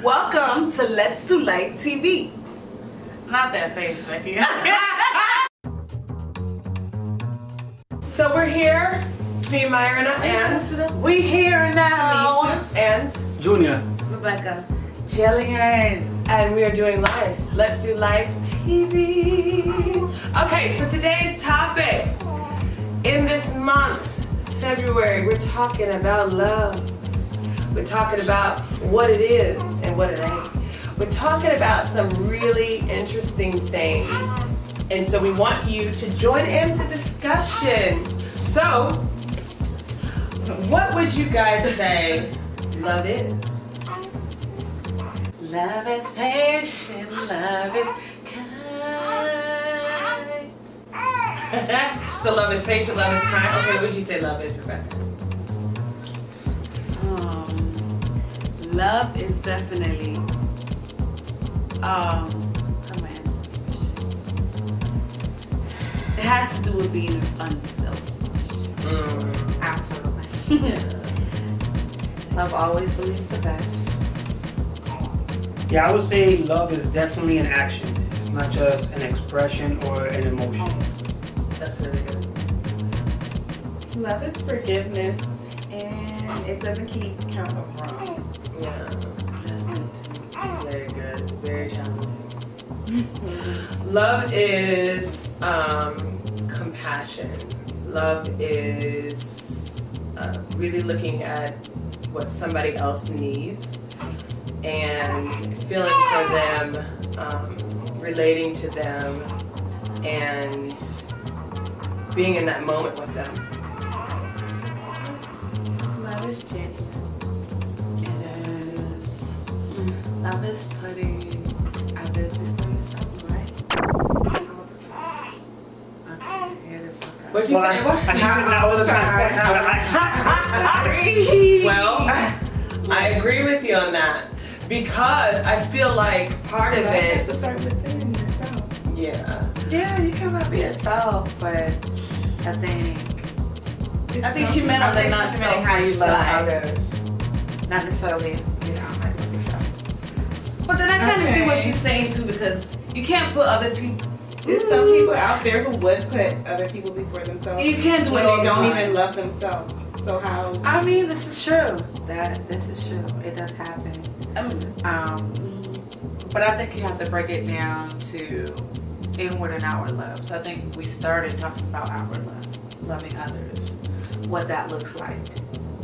Welcome to Let's Do Life TV. Not that face, Becky. So we're here. It's me, Myrina, and We here now. KaMesha and Junior. Rebeca. Jillian, and we are doing live. Let's Do Life TV. Okay, so today's topic in this month, February, we're talking about love. We're talking about what it is and what it ain't. We're talking about some really interesting things. And so we want you to join in the discussion. So, what would you guys say love is? Love is patient, love is kind. So love is patient, love is kind. Okay, what would you say love is, Rebecca? Love is definitely how do I answer this question? It has to do with being unselfish. Absolutely. Love always believes the best. Yeah, I would say love is definitely an action. It's not just an expression or an emotion. That's really good. Love is forgiveness, and it doesn't keep count of wrong. Yeah, that's good. That's very good. Very challenging. Love is compassion. Love is really looking at what somebody else needs and feeling for them, relating to them, and being in that moment with them. Love is genuine. Love is putting others before yourself, right? Okay, here this one goes. What'd you say? I should know all the time. Well, I agree with you on that because I feel like part of Love has to it, start within yourself. yeah. Yeah, you can love yourself, but I think She meant on the I not think she's meaning how you love side. others, not necessarily, like love yourself. But then I kind of see what she's saying too, because you can't put other people. There's some people out there who would put other people before themselves. You can't do it when all they the don't time. even love themselves. So how? I mean, this is true. This is true. It does happen. But I think you have to break it down to inward and outward love. So I think we started talking about outward love, loving others, what that looks like,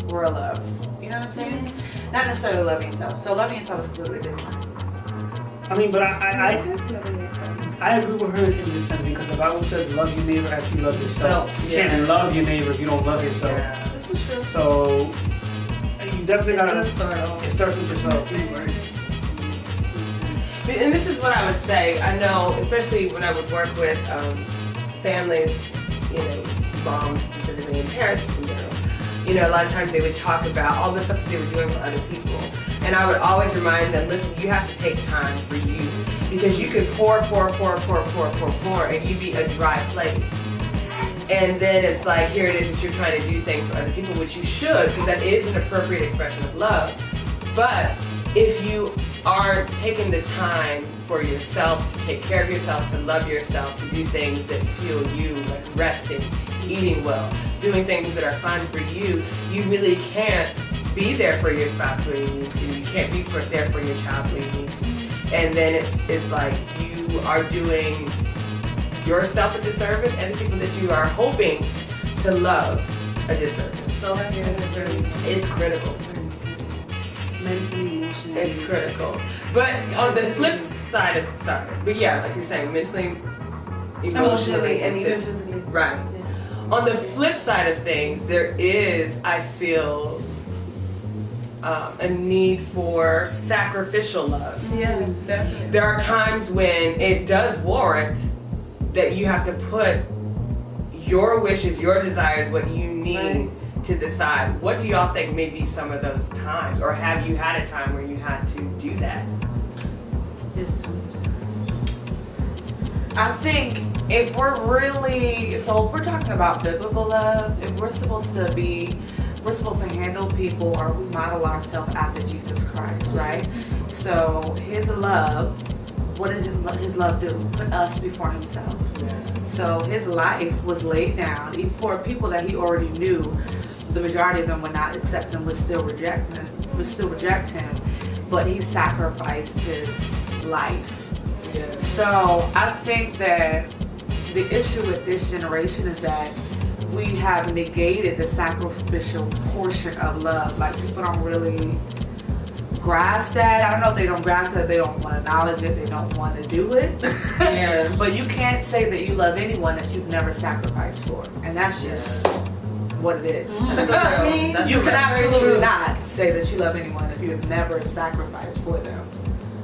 real love. You know what I'm saying? Not necessarily loving yourself. So loving yourself is completely different. I mean, but I That's loving yourself. I agree with her in this sense because the Bible says love your neighbor as you love yourself. Yourself, You can't love your neighbor if you don't love yourself. Yeah. This is true. So you definitely gotta start off. it starts with yourself. Right? And this is what I would say. I know, especially when I would work with families, you know, moms specifically and parents in general. You know, a lot of times they would talk about all the stuff that they were doing for other people. And I would always remind them, listen, you have to take time for you. Because you can pour, and you be a dry place. And then it's like, here it is that you're trying to do things for other people, which you should, because that is an appropriate expression of love. But if you aren't taking the time for yourself, to take care of yourself, to love yourself, to do things that fuel you, like resting, eating well, doing things that are fun for you, you really can't be there for your spouse when you need to. You can't be there for your child when you need to. And then it's like you are doing yourself a disservice and the people that you are hoping to love a disservice. Self-care is very It's critical. mentally, emotionally. It's critical. But on the flip side of, but yeah, like you're saying, mentally, Emotionally, and even physically. Right. Yeah. On the flip side of things, there is, I feel, a need for sacrificial love. Yeah, definitely. There are times when it does warrant that you have to put your wishes, your desires, what you need to the side. What do y'all think may be some of those times? Or have you had a time where you had to do that? There's tons of times. I think if we're really, so if we're talking about biblical love, if we're supposed to be we're supposed to handle people, or we model ourselves after Jesus Christ, right? So his love, what did his love do? Put us before himself. So his life was laid down, even for people that he already knew. The majority of them would not accept him, would still reject him, but he sacrificed his life. So I think that the issue with this generation is that we have negated the sacrificial portion of love. Like, people don't really grasp that. I don't know if they don't grasp that, they don't want to acknowledge it, they don't want to do it. Yeah. But you can't say that you love anyone that you've never sacrificed for. And that's just what it is. You can absolutely not say that you love anyone if you've never sacrificed for them.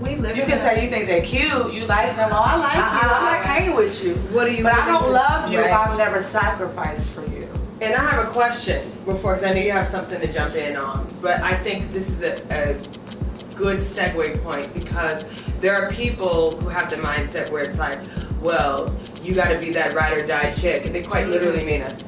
We live You in can a- say you think they're cute, you like them, oh I like you, I like hanging with you. What do you But I really don't do? love you if Right. I've never sacrificed for you. And I have a question before, because I know you have something to jump in on, but I think this is a good segue point, because there are people who have the mindset where it's like, well, you got to be that ride or die chick, and they quite literally mean it.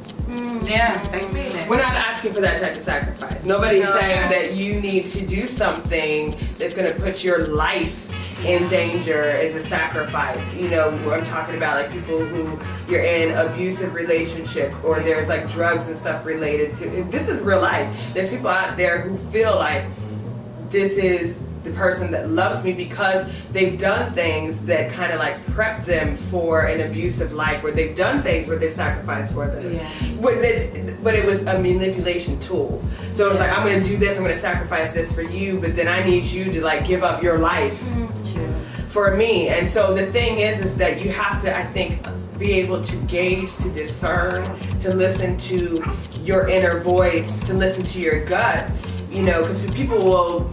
Yeah, they mean it. We're not asking for that type of sacrifice. Nobody's saying that you need to do something that's going to put your life in danger as a sacrifice. You know, I'm talking about like people who you're in abusive relationships, or there's like drugs and stuff related to. This is real life. There's people out there who feel like this is the person that loves me because they've done things that kind of like prep them for an abusive life, where they've done things where they've sacrificed for them. Yeah. But it was a manipulation tool. So it's like, I'm going to do this, I'm going to sacrifice this for you, but then I need you to like give up your life for me. And so the thing is that you have to, I think, be able to gauge, to discern, to listen to your inner voice, to listen to your gut, you know, because people will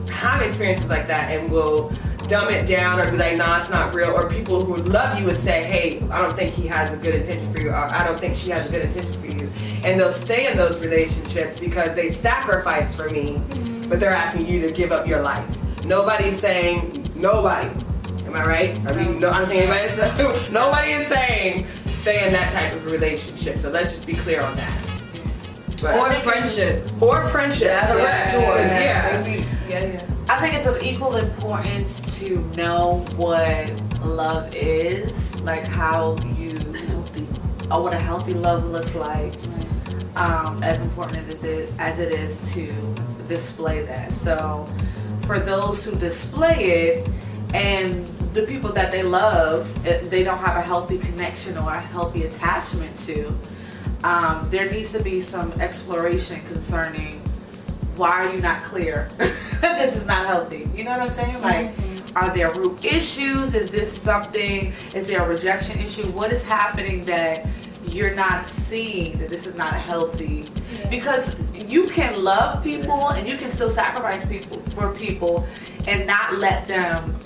have experiences like that and will dumb it down or be like, nah, it's not real. Or people who love you would say, hey, I don't think he has a good intention for you, or I don't think she has a good intention for you. And they'll stay in those relationships because they sacrificed for me, but they're asking you to give up your life. Nobody's saying, nobody, am I right? At least, no, I don't think anybody's saying, nobody is saying stay in that type of relationship. So let's just be clear on that. But, Or friendship. or friendship. That's yeah. sure. Yeah. I think it's of equal importance to know what love is, like how you, or what a healthy love looks like, as important as it is to display that. So for those who display it, and the people that they love, they don't have a healthy connection or a healthy attachment to, there needs to be some exploration concerning, why are you not clear? This is not healthy. You know what I'm saying? Like, are there root issues? Is this something, is there a rejection issue? What is happening that you're not seeing that this is not healthy? Because you can love people and you can still sacrifice people for people and not let them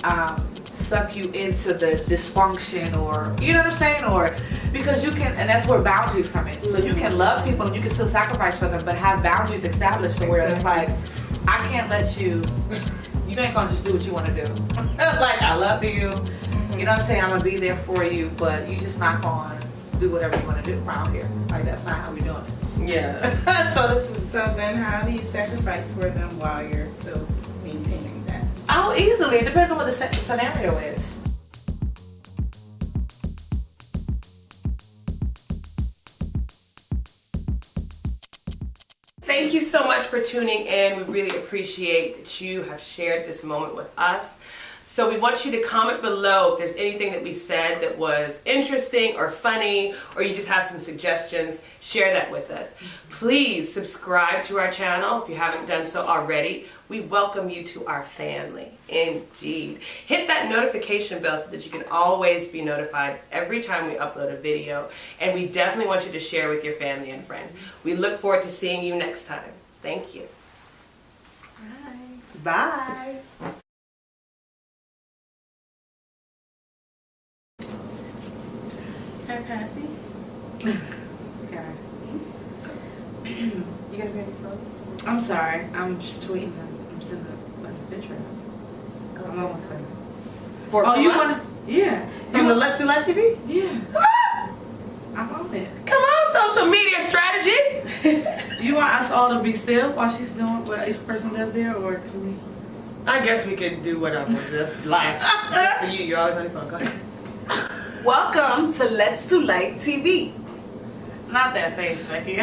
suck you into the dysfunction, or you know what I'm saying, or because you can, and that's where boundaries come in. So you can love people and you can still sacrifice for them, but have boundaries established to where it's like, I can't let you ain't gonna just do what you want to do. Like, I love you, you know what I'm saying, I'm gonna be there for you, but you just not gonna do whatever you want to do around here. Like, that's not how we doing this. Yeah. So then how do you sacrifice for them while you're still maintaining that? Oh, easily. It depends on what the scenario is. Thank you so much for tuning in. We really appreciate that you have shared this moment with us. So we want you to comment below if there's anything that we said that was interesting or funny, or you just have some suggestions. Share that with us. Please subscribe to our channel if you haven't done so already. We welcome you to our family, indeed. Hit that notification bell so that you can always be notified every time we upload a video. And we definitely want you to share with your family and friends. We look forward to seeing you next time. Thank you. Bye. Bye. Hi, Passy. Okay. You gonna be on your phone? I'm sorry. I'm tweeting. I'm sending a picture. I'm almost there. Oh, you want to? Yeah. From the Let's Do Live TV? Yeah. I'm on it. Come on, social media strategy. You want us all to be still while she's doing what each person does there, or can we? I guess we could do whatever. That's life. For you, you're always on your phone. Go ahead. Welcome to Let's Do Light TV. Not that face, Becky.